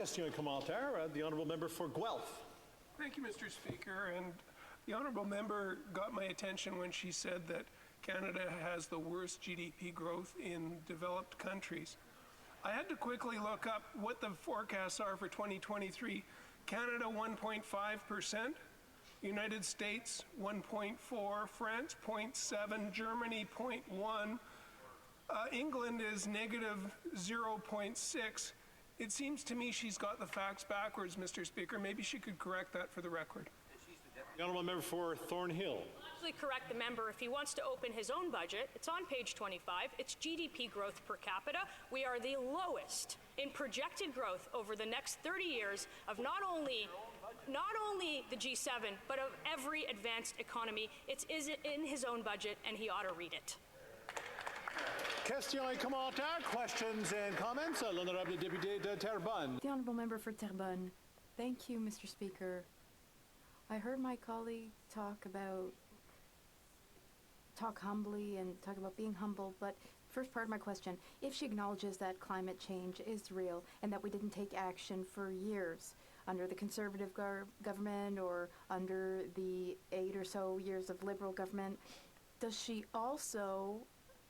Question commentaire, the Honourable Member for Guelph. Thank you, Mr. Speaker. And the Honourable Member got my attention when she said that Canada has the worst GDP growth in developed countries. I had to quickly look up what the forecasts are for 2023. Canada 1.5%, United States 1.4%, France 0.7%, Germany 0.1%, England is negative 0.6%. It seems to me she's got the facts backwards, Mr. Speaker. Maybe she could correct that for the record. The Honourable Member for Thornhill. I'll actually correct the member. If he wants to open his own budget, it's on page 25. It's GDP growth per capita. We are the lowest in projected growth over the next 30 years of not only the G7, but of every advanced economy. It's in his own budget, and he ought to read it. Question et commentaire, questions and comments. L'honorable député de Terrebonne. The Honourable Member for Terrebonne. Thank you, Mr. Speaker. I heard my colleague talk humbly and talk about being humble, but first part of my question, if she acknowledges that climate change is real and that we didn't take action for years under the Conservative government or under the 8 or so years of Liberal government, does she also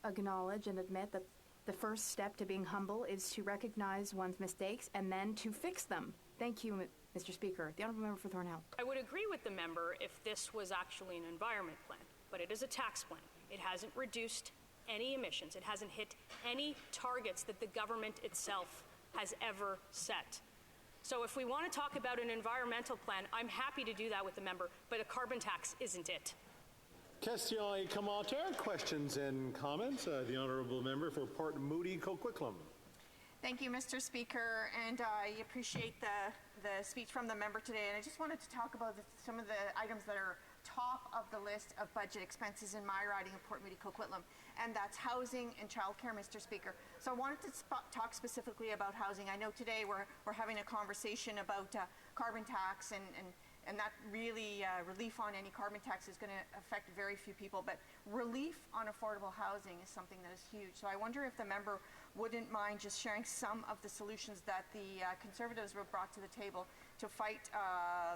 acknowledge and admit that the first step to being humble is to recognize one's mistakes and then to fix them? Thank you, Mr. Speaker. The Honourable Member for Thornhill. I would agree with the member if this was actually an environment plan, but it is a tax plan. It hasn't reduced any emissions. It hasn't hit any targets that the government itself has ever set. So if we want to talk about an environmental plan, I'm happy to do that with the member, but a carbon tax isn't it. Question et commentaire, questions and comments. The Honourable Member for Port Moody Coquitlam. Thank you, Mr. Speaker, and I appreciate the speech from the member today. And I just wanted to talk about some of the items that are top of the list of budget expenses in my riding of Port Moody Coquitlam, and that's housing and childcare, Mr. Speaker. So I wanted to talk specifically about housing. I know today we're having a conversation about carbon tax and that really relief on any carbon tax is going to affect very few people, but relief on affordable housing is something that is huge. So I wonder if the member wouldn't mind just sharing some of the solutions that the Conservatives were brought to the table to fight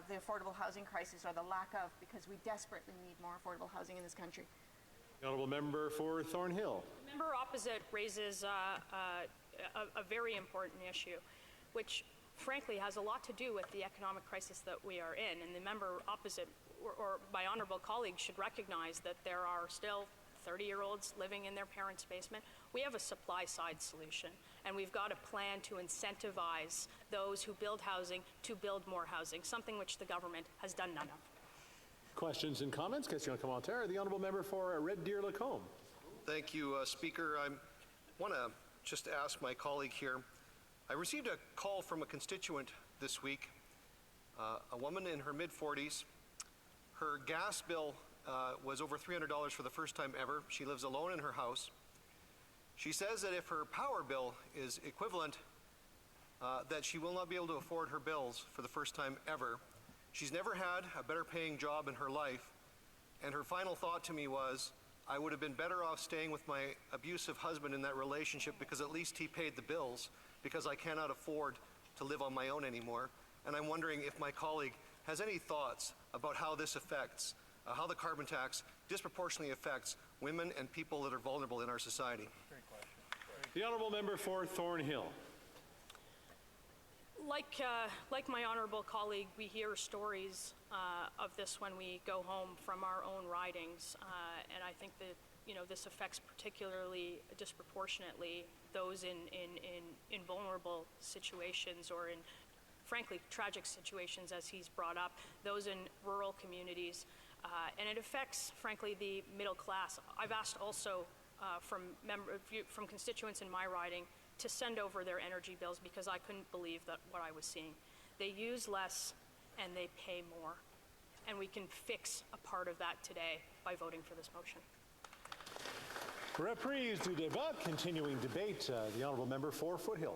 the affordable housing crisis, or the lack of, because we desperately need more affordable housing in this country. The Honourable Member for Thornhill. The member opposite raises a very important issue, which frankly has a lot to do with the economic crisis that we are in. And the member opposite, or my honourable colleague, should recognize that there are still 30-year-olds living in their parents' basement. We have a supply-side solution, and we've got a plan to incentivize those who build housing to build more housing, something which the government has done none of. Questions and comments. Question et commentaire. The Honourable Member for Red Deer Lacombe. Thank you, Speaker. I want to just ask my colleague here. I received a call from a constituent this week, a woman in her mid-40s. Her gas bill was over $300 for the first time ever. She lives alone in her house. She says that if her power bill is equivalent, that she will not be able to afford her bills for the first time ever. She's never had a better paying job in her life, and her final thought to me was, I would have been better off staying with my abusive husband in that relationship because at least he paid the bills, because I cannot afford to live on my own anymore. And I'm wondering if my colleague has any thoughts about how this affects, how the carbon tax disproportionately affects women and people that are vulnerable in our society. Great question. The Honourable Member for Thornhill. Like my honourable colleague, we hear stories of this when we go home from our own ridings, and I think that this affects particularly disproportionately those in vulnerable situations, or in frankly tragic situations, as he's brought up, those in rural communities, and it affects frankly the middle class. I've asked also from constituents in my riding to send over their energy bills because I couldn't believe that what I was seeing. They use less and they pay more, and we can fix a part of that today by voting for this motion. Reprise du débat, continuing debate. The Honourable Member for Foothill.